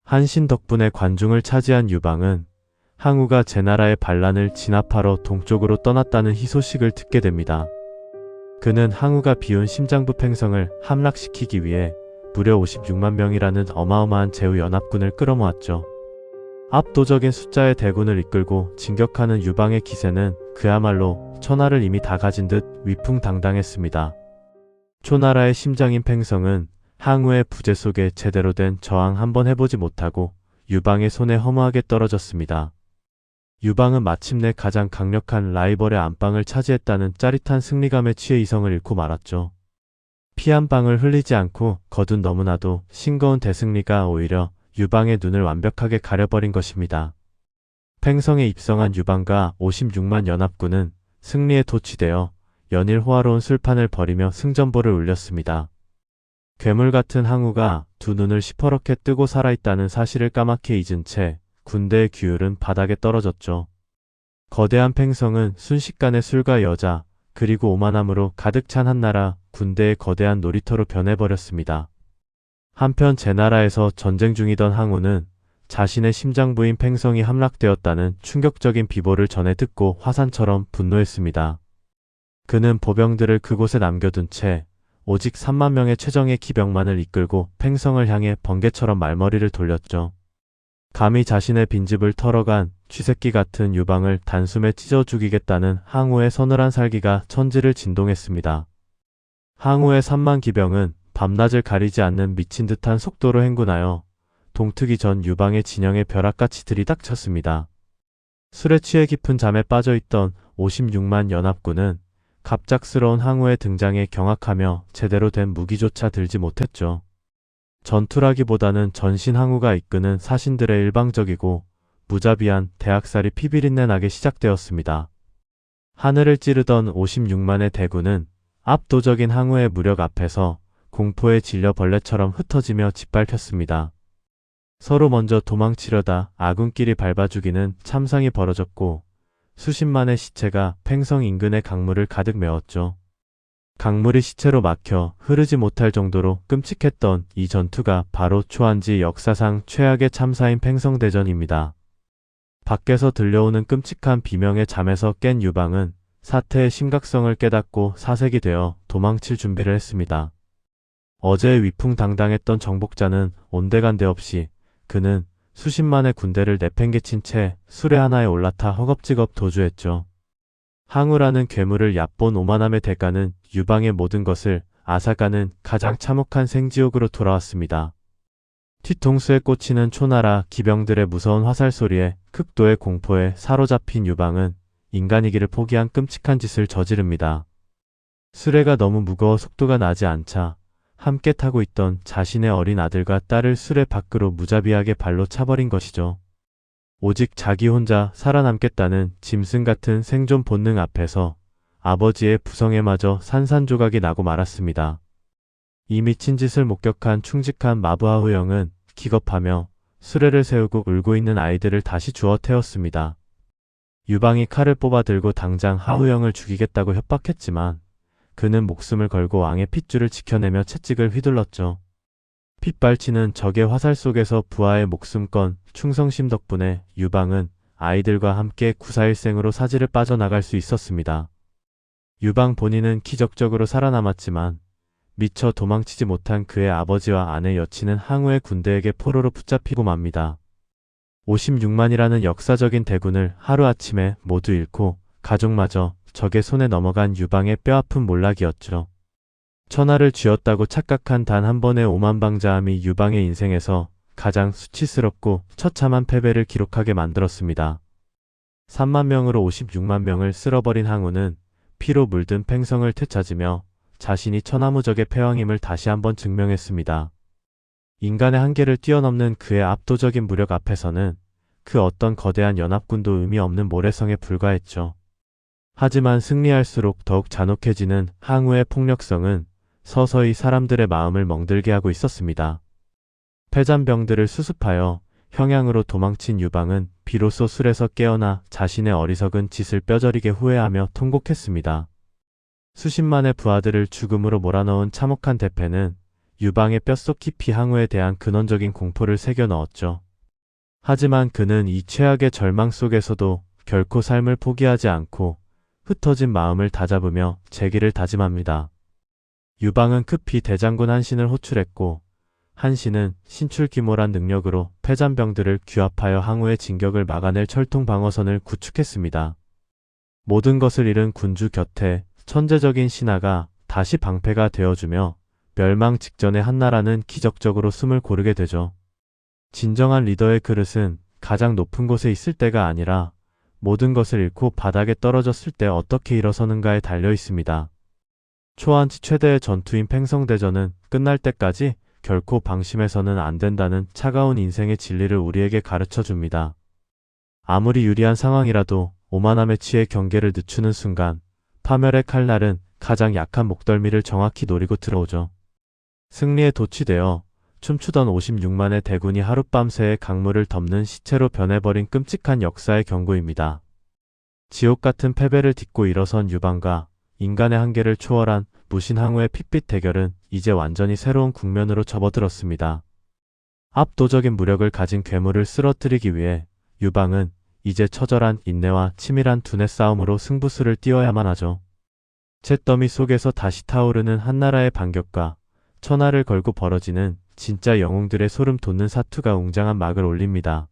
한신 덕분에 관중을 차지한 유방은 항우가 제나라의 반란을 진압하러 동쪽으로 떠났다는 희소식을 듣게 됩니다. 그는 항우가 비운 심장부 팽성을 함락시키기 위해 무려 56만 명이라는 어마어마한 제후연합군을 끌어모았죠. 압도적인 숫자의 대군을 이끌고 진격하는 유방의 기세는 그야말로 천하를 이미 다 가진 듯 위풍당당했습니다. 초나라의 심장인 팽성은 항우의 부재 속에 제대로 된 저항 한번 해보지 못하고 유방의 손에 허무하게 떨어졌습니다. 유방은 마침내 가장 강력한 라이벌의 안방을 차지했다는 짜릿한 승리감에 취해 이성을 잃고 말았죠. 피 한 방울 흘리지 않고 거둔 너무나도 싱거운 대승리가 오히려 유방의 눈을 완벽하게 가려버린 것입니다. 팽성에 입성한 유방과 56만 연합군은 승리에 도취되어 연일 호화로운 술판을 벌이며 승전보를 울렸습니다. 괴물 같은 항우가 두 눈을 시퍼렇게 뜨고 살아있다는 사실을 까맣게 잊은 채 군대의 규율은 바닥에 떨어졌죠. 거대한 팽성은 순식간에 술과 여자 그리고 오만함으로 가득 찬 한나라 군대의 거대한 놀이터로 변해버렸습니다. 한편 제나라에서 전쟁 중이던 항우는 자신의 심장부인 팽성이 함락되었다는 충격적인 비보를 전해 듣고 화산처럼 분노했습니다. 그는 보병들을 그곳에 남겨둔 채 오직 3만 명의 최정예 기병만을 이끌고 팽성을 향해 번개처럼 말머리를 돌렸죠. 감히 자신의 빈집을 털어간 쥐새끼 같은 유방을 단숨에 찢어 죽이겠다는 항우의 서늘한 살기가 천지를 진동했습니다. 항우의 3만 기병은 밤낮을 가리지 않는 미친 듯한 속도로 행군하여 동트기 전 유방의 진영에 벼락같이 들이닥쳤습니다. 술에 취해 깊은 잠에 빠져있던 56만 연합군은 갑작스러운 항우의 등장에 경악하며 제대로 된 무기조차 들지 못했죠. 전투라기보다는 전신 항우가 이끄는 사신들의 일방적이고 무자비한 대학살이 피비린내 나게 시작되었습니다. 하늘을 찌르던 56만의 대군은 압도적인 항우의 무력 앞에서 공포에 질려 벌레처럼 흩어지며 짓밟혔습니다. 서로 먼저 도망치려다 아군끼리 밟아 죽이는 참상이 벌어졌고 수십만의 시체가 팽성 인근의 강물을 가득 메웠죠. 강물이 시체로 막혀 흐르지 못할 정도로 끔찍했던 이 전투가 바로 초안지 역사상 최악의 참사인 팽성대전입니다. 밖에서 들려오는 끔찍한 비명의 잠에서 깬 유방은 사태의 심각성을 깨닫고 사색이 되어 도망칠 준비를 했습니다. 어제 위풍당당했던 정복자는 온데간데 없이 그는 수십만의 군대를 내팽개친 채 수레 하나에 올라타 허겁지겁 도주했죠. 항우라는 괴물을 얕본 오만함의 대가는 유방의 모든 것을 앗아가는 가장 참혹한 생지옥으로 돌아왔습니다. 뒤통수에 꽂히는 초나라 기병들의 무서운 화살 소리에 극도의 공포에 사로잡힌 유방은 인간이기를 포기한 끔찍한 짓을 저지릅니다. 수레가 너무 무거워 속도가 나지 않자 함께 타고 있던 자신의 어린 아들과 딸을 수레 밖으로 무자비하게 발로 차버린 것이죠. 오직 자기 혼자 살아남겠다는 짐승 같은 생존 본능 앞에서 아버지의 부성애마저 산산조각이 나고 말았습니다. 이 미친 짓을 목격한 충직한 마부하후영은 기겁하며 수레를 세우고 울고 있는 아이들을 다시 주워 태웠습니다. 유방이 칼을 뽑아 들고 당장 하후영을 죽이겠다고 협박했지만 그는 목숨을 걸고 왕의 핏줄을 지켜내며 채찍을 휘둘렀죠. 핏발치는 적의 화살 속에서 부하의 목숨 건 충성심 덕분에 유방은 아이들과 함께 구사일생으로 사지를 빠져나갈 수 있었습니다. 유방 본인은 기적적으로 살아남았지만 미처 도망치지 못한 그의 아버지와 아내 여친은 항우의 군대에게 포로로 붙잡히고 맙니다. 56만이라는 역사적인 대군을 하루아침에 모두 잃고 가족마저 적의 손에 넘어간 유방의 뼈아픈 몰락이었죠. 천하를 쥐었다고 착각한 단 한 번의 오만방자함이 유방의 인생에서 가장 수치스럽고 처참한 패배를 기록하게 만들었습니다. 3만 명으로 56만 명을 쓸어버린 항우는 피로 물든 팽성을 되찾으며 자신이 천하무적의 패왕임을 다시 한번 증명했습니다. 인간의 한계를 뛰어넘는 그의 압도적인 무력 앞에서는 그 어떤 거대한 연합군도 의미 없는 모래성에 불과했죠. 하지만 승리할수록 더욱 잔혹해지는 항우의 폭력성은 서서히 사람들의 마음을 멍들게 하고 있었습니다. 패잔병들을 수습하여 평양으로 도망친 유방은 비로소 술에서 깨어나 자신의 어리석은 짓을 뼈저리게 후회하며 통곡했습니다. 수십만의 부하들을 죽음으로 몰아넣은 참혹한 대패는 유방의 뼛속 깊이 항우에 대한 근원적인 공포를 새겨 넣었죠. 하지만 그는 이 최악의 절망 속에서도 결코 삶을 포기하지 않고 흩어진 마음을 다잡으며 재기를 다짐합니다. 유방은 급히 대장군 한신을 호출했고 한신은 신출귀몰한 능력으로 패잔병들을 규합하여 항우의 진격을 막아낼 철통 방어선을 구축했습니다. 모든 것을 잃은 군주 곁에 천재적인 신하가 다시 방패가 되어주며 멸망 직전의 한나라는 기적적으로 숨을 고르게 되죠. 진정한 리더의 그릇은 가장 높은 곳에 있을 때가 아니라 모든 것을 잃고 바닥에 떨어졌을 때 어떻게 일어서는가에 달려 있습니다. 초안치 최대의 전투인 팽성대전은 끝날 때까지 결코 방심해서는 안 된다는 차가운 인생의 진리를 우리에게 가르쳐 줍니다. 아무리 유리한 상황이라도 오만함에 취해 경계를 늦추는 순간 파멸의 칼날은 가장 약한 목덜미를 정확히 노리고 들어오죠. 승리에 도취되어 춤추던 56만의 대군이 하룻밤새의 강물을 덮는 시체로 변해버린 끔찍한 역사의 경고입니다. 지옥 같은 패배를 딛고 일어선 유방과 인간의 한계를 초월한 무신항우의 핏빛 대결은 이제 완전히 새로운 국면으로 접어들었습니다. 압도적인 무력을 가진 괴물을 쓰러뜨리기 위해 유방은 이제 처절한 인내와 치밀한 두뇌 싸움으로 승부수를 띄워야만 하죠. 잿더미 속에서 다시 타오르는 한나라의 반격과 천하를 걸고 벌어지는 진짜 영웅들의 소름 돋는 사투가 웅장한 막을 올립니다.